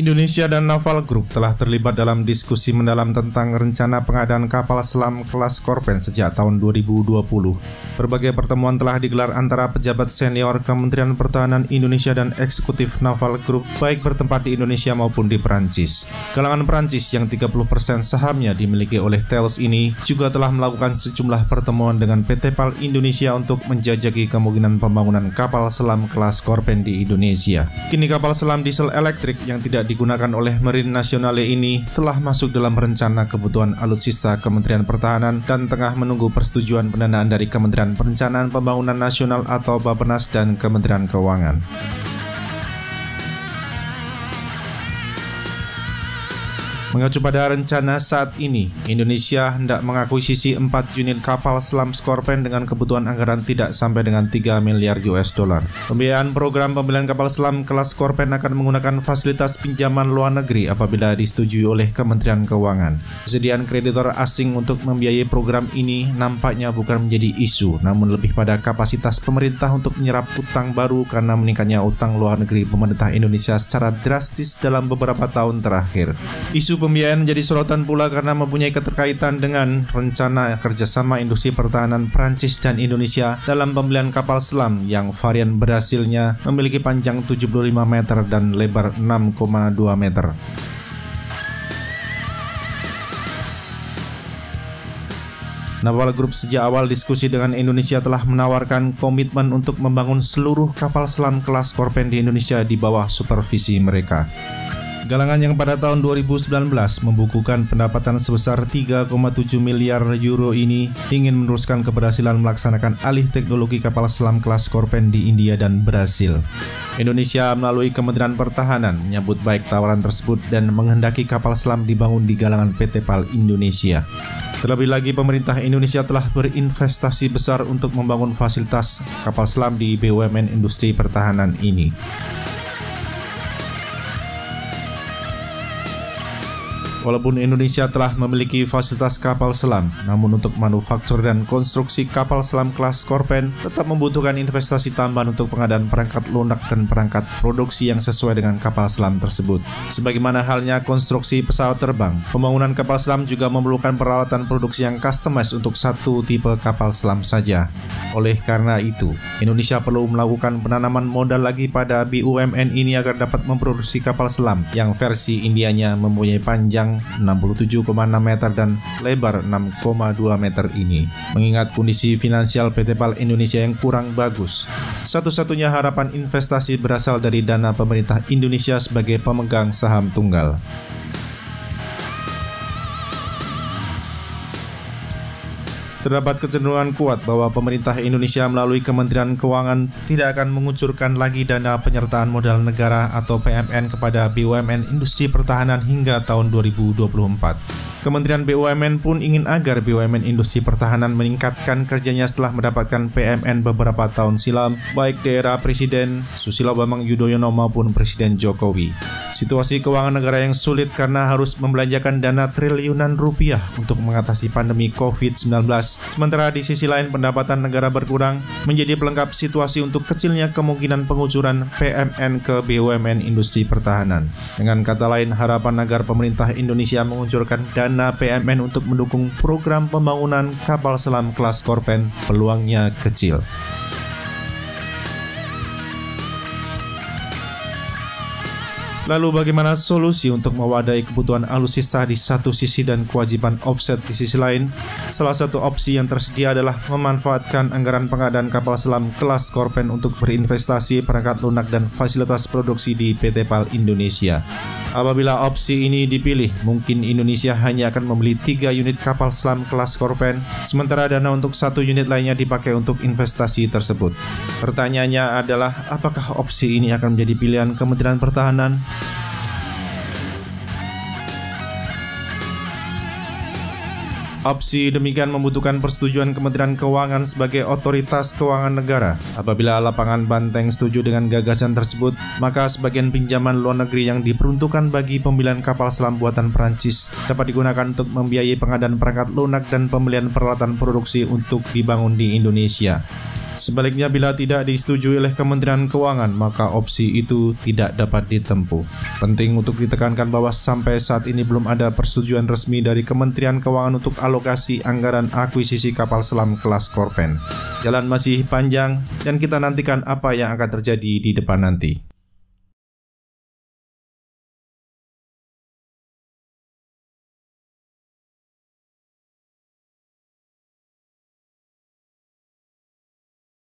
Indonesia dan Naval Group telah terlibat dalam diskusi mendalam tentang rencana pengadaan kapal selam kelas Scorpène sejak tahun 2020. Berbagai pertemuan telah digelar antara pejabat senior Kementerian Pertahanan Indonesia dan eksekutif Naval Group, baik bertempat di Indonesia maupun di Perancis. Kalangan Perancis yang 30% sahamnya dimiliki oleh Thales ini juga telah melakukan sejumlah pertemuan dengan PT PAL Indonesia untuk menjajaki kemungkinan pembangunan kapal selam kelas Scorpène di Indonesia. Kini kapal selam diesel elektrik yang tidak digunakan oleh Marine Nationale ini telah masuk dalam rencana kebutuhan alutsista Kementerian Pertahanan dan tengah menunggu persetujuan pendanaan dari Kementerian Perencanaan Pembangunan Nasional atau Bappenas dan Kementerian Keuangan. Mengacu pada rencana saat ini, Indonesia hendak mengakuisisi 4 unit kapal selam Scorpène dengan kebutuhan anggaran tidak sampai dengan 3 miliar US dollar. Pembiayaan program pembelian kapal selam kelas Scorpène akan menggunakan fasilitas pinjaman luar negeri apabila disetujui oleh Kementerian Keuangan. Kesediaan kreditor asing untuk membiayai program ini nampaknya bukan menjadi isu, namun lebih pada kapasitas pemerintah untuk menyerap utang baru karena meningkatnya utang luar negeri pemerintah Indonesia secara drastis dalam beberapa tahun terakhir. Isu pembiayaan menjadi sorotan pula karena mempunyai keterkaitan dengan rencana kerjasama industri pertahanan Prancis dan Indonesia dalam pembelian kapal selam yang varian berhasilnya memiliki panjang 75 meter dan lebar 6,2 meter. Naval Group sejak awal diskusi dengan Indonesia telah menawarkan komitmen untuk membangun seluruh kapal selam kelas Scorpène di Indonesia di bawah supervisi mereka. Galangan yang pada tahun 2019 membukukan pendapatan sebesar 3,7 miliar euro ini ingin meneruskan keberhasilan melaksanakan alih teknologi kapal selam kelas Scorpène di India dan Brasil. Indonesia melalui Kementerian Pertahanan menyambut baik tawaran tersebut dan menghendaki kapal selam dibangun di galangan PT PAL Indonesia. Terlebih lagi, pemerintah Indonesia telah berinvestasi besar untuk membangun fasilitas kapal selam di BUMN industri pertahanan ini. Walaupun Indonesia telah memiliki fasilitas kapal selam, namun untuk manufaktur dan konstruksi kapal selam kelas Scorpène tetap membutuhkan investasi tambahan untuk pengadaan perangkat lunak dan perangkat produksi yang sesuai dengan kapal selam tersebut. Sebagaimana halnya konstruksi pesawat terbang, pembangunan kapal selam juga memerlukan peralatan produksi yang customized untuk satu tipe kapal selam saja. Oleh karena itu, Indonesia perlu melakukan penanaman modal lagi pada BUMN ini agar dapat memproduksi kapal selam yang versi Indianya mempunyai panjang 67,6 meter dan lebar 6,2 meter ini. Mengingat kondisi finansial PT PAL Indonesia yang kurang bagus, satu-satunya harapan investasi berasal dari dana pemerintah Indonesia sebagai pemegang saham tunggal. Terdapat kecenderungan kuat bahwa pemerintah Indonesia melalui Kementerian Keuangan tidak akan mengucurkan lagi dana penyertaan modal negara atau PMN kepada BUMN industri pertahanan hingga tahun 2024. Kementerian BUMN pun ingin agar BUMN industri pertahanan meningkatkan kerjanya setelah mendapatkan PMN beberapa tahun silam, baik di era Presiden Susilo Bambang Yudhoyono maupun Presiden Jokowi. Situasi keuangan negara yang sulit karena harus membelanjakan dana triliunan rupiah untuk mengatasi pandemi COVID-19. Sementara di sisi lain pendapatan negara berkurang menjadi pelengkap situasi untuk kecilnya kemungkinan pengucuran PMN ke BUMN industri pertahanan. Dengan kata lain, harapan agar pemerintah Indonesia mengucurkan dana PMN untuk mendukung program pembangunan kapal selam kelas Scorpène peluangnya kecil. Lalu bagaimana solusi untuk mewadahi kebutuhan alutsista di satu sisi dan kewajiban offset di sisi lain? Salah satu opsi yang tersedia adalah memanfaatkan anggaran pengadaan kapal selam kelas Scorpène untuk berinvestasi perangkat lunak dan fasilitas produksi di PT PAL Indonesia. Apabila opsi ini dipilih, mungkin Indonesia hanya akan membeli 3 unit kapal selam kelas Scorpène, sementara dana untuk 1 unit lainnya dipakai untuk investasi tersebut. Pertanyaannya adalah, apakah opsi ini akan menjadi pilihan Kementerian Pertahanan? Opsi demikian membutuhkan persetujuan Kementerian Keuangan sebagai otoritas keuangan negara. Apabila lapangan banteng setuju dengan gagasan tersebut, maka sebagian pinjaman luar negeri yang diperuntukkan bagi pembelian kapal selam buatan Prancis dapat digunakan untuk membiayai pengadaan perangkat lunak dan pembelian peralatan produksi untuk dibangun di Indonesia. Sebaliknya, bila tidak disetujui oleh Kementerian Keuangan, maka opsi itu tidak dapat ditempuh. Penting untuk ditekankan bahwa sampai saat ini belum ada persetujuan resmi dari Kementerian Keuangan untuk alokasi anggaran akuisisi kapal selam kelas Korpen. Jalan masih panjang dan kita nantikan apa yang akan terjadi di depan nanti.